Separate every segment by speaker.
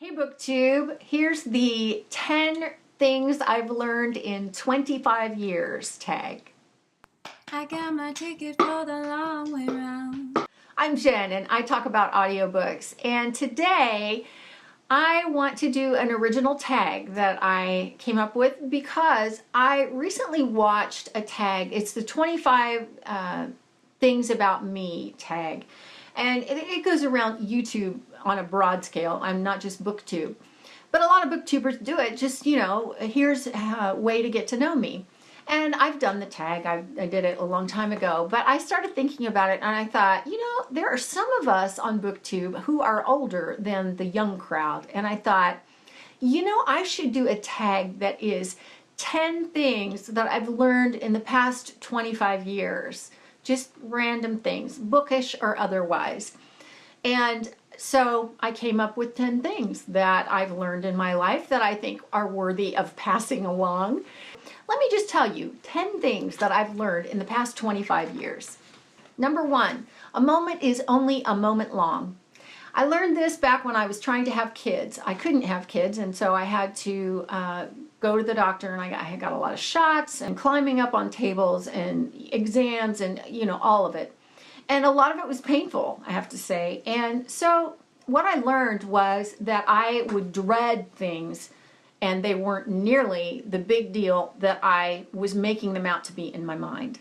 Speaker 1: Hey BookTube, here's the 10 things I've learned in 25 years tag.
Speaker 2: I got my ticket for the long way round.
Speaker 1: I'm Jen and I talk about audiobooks, and today I want to do an original tag that I came up with because I recently watched a tag. It's the 25 things about me tag, and it goes around YouTube on a broad scale. I'm not just BookTube, but a lot of BookTubers do it. Just, here's a way to get to know me. And I've done the tag. I did it a long time ago, but I started thinking about it and I thought, there are some of us on BookTube who are older than the young crowd. And I thought, I should do a tag that is 10 things that I've learned in the past 25 years. Just random things, bookish or otherwise. And so I came up with 10 things that I've learned in my life that I think are worthy of passing along. Let me just tell you 10 things that I've learned in the past 25 years. Number 1, a moment is only a moment long. I learned this back when I was trying to have kids. I couldn't have kids, and so I had to go to the doctor, and I got a lot of shots and climbing up on tables and exams and all of it. And a lot of it was painful, I have to say. And so what I learned was that I would dread things, and they weren't nearly the big deal that I was making them out to be in my mind.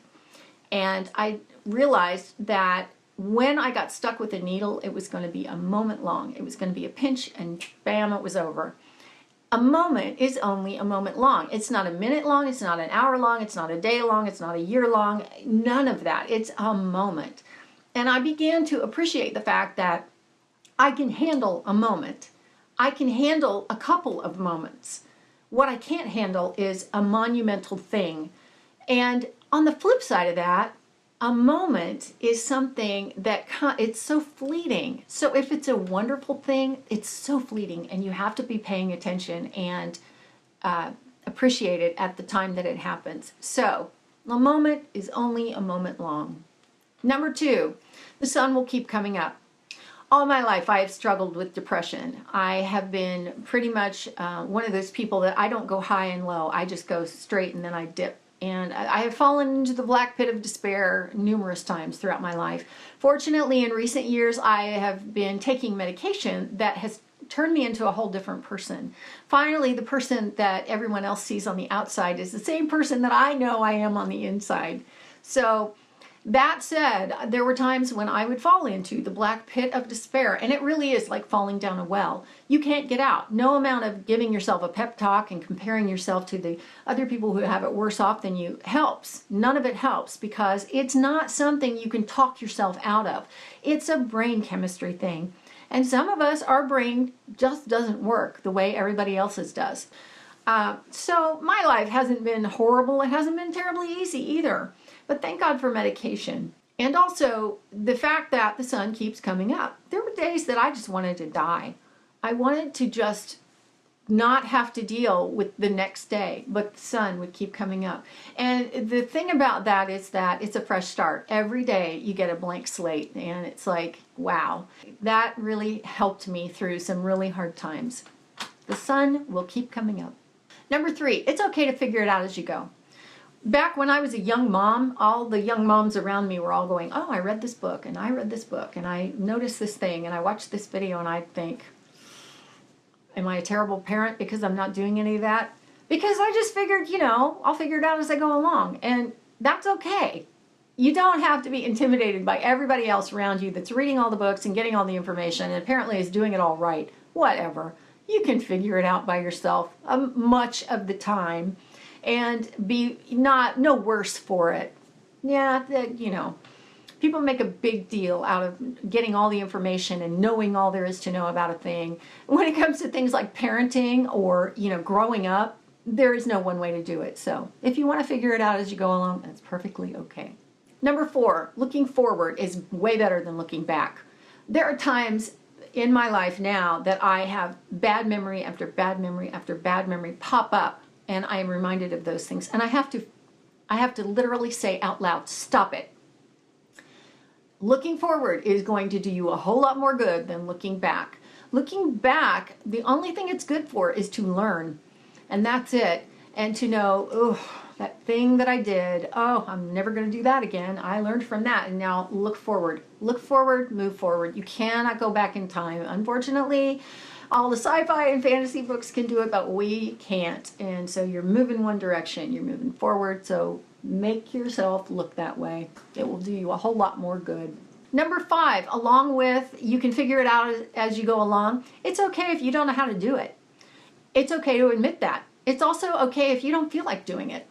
Speaker 1: And I realized that when I got stuck with a needle, it was going to be a moment long. It was going to be a pinch and bam, it was over. A moment is only a moment long. It's not a minute long, it's not an hour long, it's not a day long, it's not a year long, none of that. It's a moment. And I began to appreciate the fact that I can handle a moment. I can handle a couple of moments. What I can't handle is a monumental thing. And on the flip side of that, a moment is something that it's so fleeting. So if it's a wonderful thing, it's so fleeting, and you have to be paying attention and appreciate it at the time that it happens. So a moment is only a moment long. Number 2, the sun will keep coming up. All my life I have struggled with depression. I have been pretty much one of those people that I don't go high and low. I just go straight and then I dip. And I have fallen into the black pit of despair numerous times throughout my life. Fortunately, in recent years, I have been taking medication that has turned me into a whole different person. Finally, the person that everyone else sees on the outside is the same person that I know I am on the inside. So that said, there were times when I would fall into the black pit of despair, and it really is like falling down a well. You can't get out. No amount of giving yourself a pep talk and comparing yourself to the other people who have it worse off than you helps. None of it helps, because it's not something you can talk yourself out of. It's a brain chemistry thing. And some of us, our brain just doesn't work the way everybody else's does. So my life hasn't been horrible. It hasn't been terribly easy either. But thank God for medication. And also the fact that the sun keeps coming up. There were days that I just wanted to die. I wanted to just not have to deal with the next day, but the sun would keep coming up. And the thing about that is that it's a fresh start. Every day you get a blank slate, and it's like, wow. That really helped me through some really hard times. The sun will keep coming up. Number 3, it's okay to figure it out as you go. Back when I was a young mom, all the young moms around me were all going, oh, I read this book, and I read this book, and I noticed this thing, and I watched this video, and I'd think, am I a terrible parent because I'm not doing any of that? Because I just figured, I'll figure it out as I go along, and that's okay. You don't have to be intimidated by everybody else around you that's reading all the books and getting all the information and apparently is doing it all right. Whatever. You can figure it out by yourself much of the time and be no worse for it. Yeah, people make a big deal out of getting all the information and knowing all there is to know about a thing. When it comes to things like parenting or, growing up, there is no one way to do it. So if you want to figure it out as you go along, that's perfectly okay. Number 4, looking forward is way better than looking back. There are times in my life now that I have bad memory after bad memory after bad memory pop up, and I am reminded of those things. And I have to literally say out loud, stop it. Looking forward is going to do you a whole lot more good than looking back. Looking back, the only thing it's good for is to learn. And that's it. And to know, oh, that thing that I did, oh, I'm never going to do that again. I learned from that. And now look forward. Look forward, move forward. You cannot go back in time. Unfortunately, all the sci-fi and fantasy books can do it, but we can't. And so you're moving one direction. You're moving forward. So make yourself look that way. It will do you a whole lot more good. Number 5, along with you can figure it out as you go along, it's okay if you don't know how to do it. It's okay to admit that. It's also okay if you don't feel like doing it.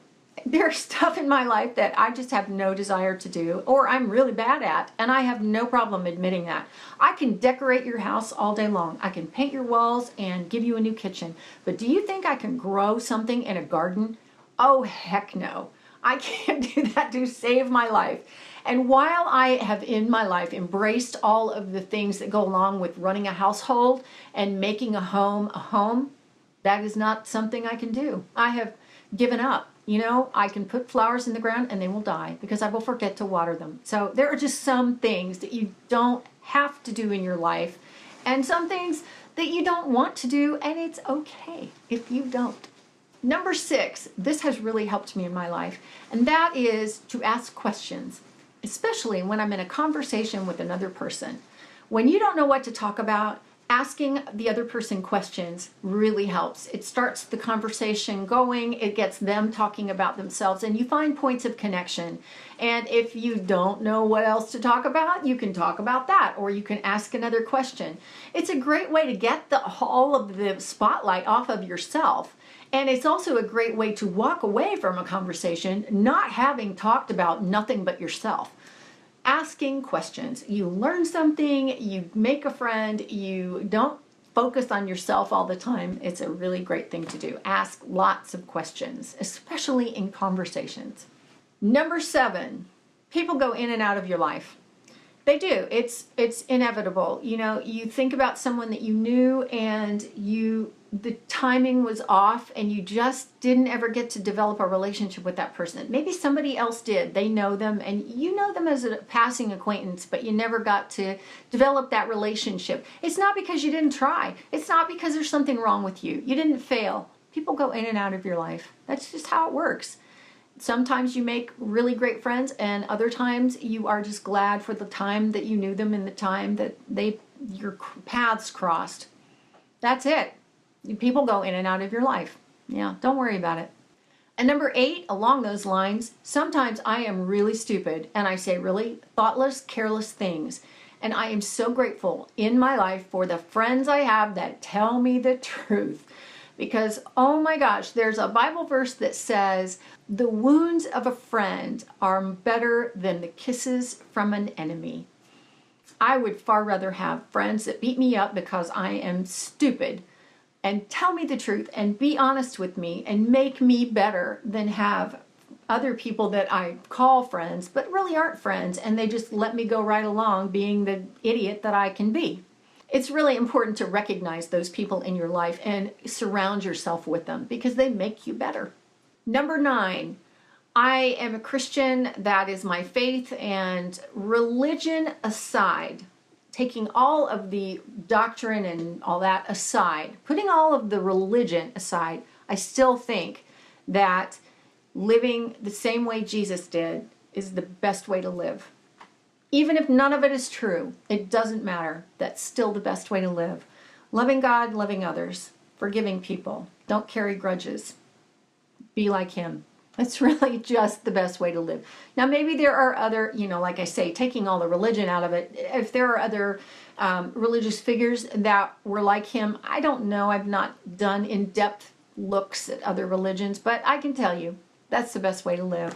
Speaker 1: There's stuff in my life that I just have no desire to do, or I'm really bad at, and I have no problem admitting that. I can decorate your house all day long. I can paint your walls and give you a new kitchen. But do you think I can grow something in a garden? Oh, heck no. I can't do that to save my life. And while I have in my life embraced all of the things that go along with running a household and making a home, that is not something I can do. I have given up. You know, I can put flowers in the ground and they will die because I will forget to water them. So there are just some things that you don't have to do in your life and some things that you don't want to do, and it's okay if you don't. Number 6, this has really helped me in my life, and that is to ask questions, especially when I'm in a conversation with another person. When you don't know what to talk about, asking the other person questions really helps. It starts the conversation going, it gets them talking about themselves, and you find points of connection. And if you don't know what else to talk about, you can talk about that, or you can ask another question. It's a great way to get all of the spotlight off of yourself. And it's also a great way to walk away from a conversation not having talked about nothing but yourself. Asking questions. You learn something, you make a friend, you don't focus on yourself all the time. It's a really great thing to do. Ask lots of questions, especially in conversations. Number 7, people go in and out of your life. They do. It's inevitable. You know, you think about someone that you knew and the timing was off and you just didn't ever get to develop a relationship with that person. Maybe somebody else did. They know them and you know them as a passing acquaintance, but you never got to develop that relationship. It's not because you didn't try. It's not because there's something wrong with you. You didn't fail. People go in and out of your life. That's just how it works. Sometimes you make really great friends, and other times you are just glad for the time that you knew them and the time that your paths crossed. That's it. People go in and out of your life. Yeah, don't worry about it. And number 8, along those lines, sometimes I am really stupid and I say really thoughtless, careless things. And I am so grateful in my life for the friends I have that tell me the truth. Because, oh my gosh, there's a Bible verse that says, the wounds of a friend are better than the kisses from an enemy. I would far rather have friends that beat me up because I am stupid and tell me the truth and be honest with me and make me better than have other people that I call friends but really aren't friends, and they just let me go right along being the idiot that I can be. It's really important to recognize those people in your life and surround yourself with them because they make you better. Number 9, I am a Christian. That is my faith, and religion aside, taking all of the doctrine and all that aside, putting all of the religion aside, I still think that living the same way Jesus did is the best way to live. Even if none of it is true, it doesn't matter. That's still the best way to live. Loving God, loving others, forgiving people. Don't carry grudges. Be like Him. That's really just the best way to live. Now, maybe there are other, like I say, taking all the religion out of it. If there are other religious figures that were like Him, I don't know. I've not done in-depth looks at other religions, but I can tell you that's the best way to live.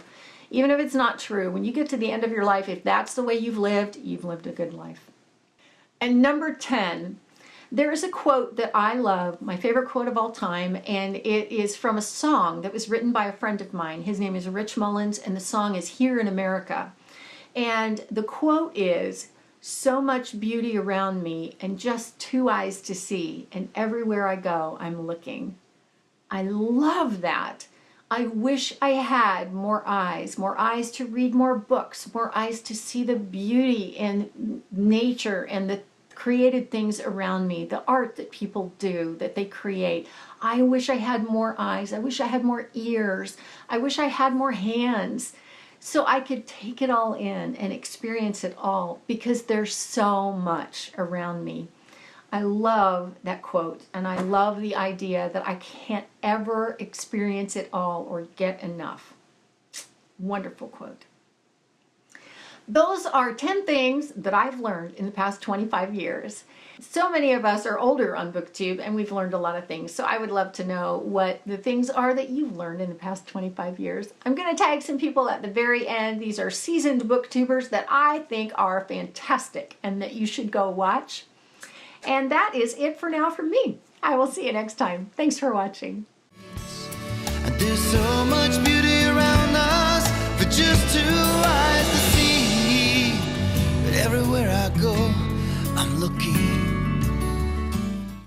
Speaker 1: Even if it's not true, when you get to the end of your life, if that's the way you've lived a good life. And number 10, there is a quote that I love, my favorite quote of all time, and it is from a song that was written by a friend of mine. His name is Rich Mullins, and the song is Here in America. And the quote is, so much beauty around me and just 2 eyes to see, and everywhere I go, I'm looking. I love that. I wish I had more eyes to read more books, more eyes to see the beauty in nature and the created things around me, the art that people do, that they create. I wish I had more eyes. I wish I had more ears. I wish I had more hands so I could take it all in and experience it all, because there's so much around me. I love that quote, and I love the idea that I can't ever experience it all or get enough. Wonderful quote. Those are 10 things that I've learned in the past 25 years. So many of us are older on BookTube, and we've learned a lot of things. So I would love to know what the things are that you've learned in the past 25 years. I'm going to tag some people at the very end. These are seasoned booktubers that I think are fantastic and that you should go watch. And that is it for now from me. I will see you next time. Thanks for watching.
Speaker 3: There's so much beauty around us for just 2 eyes to see. But everywhere I go, I'm looking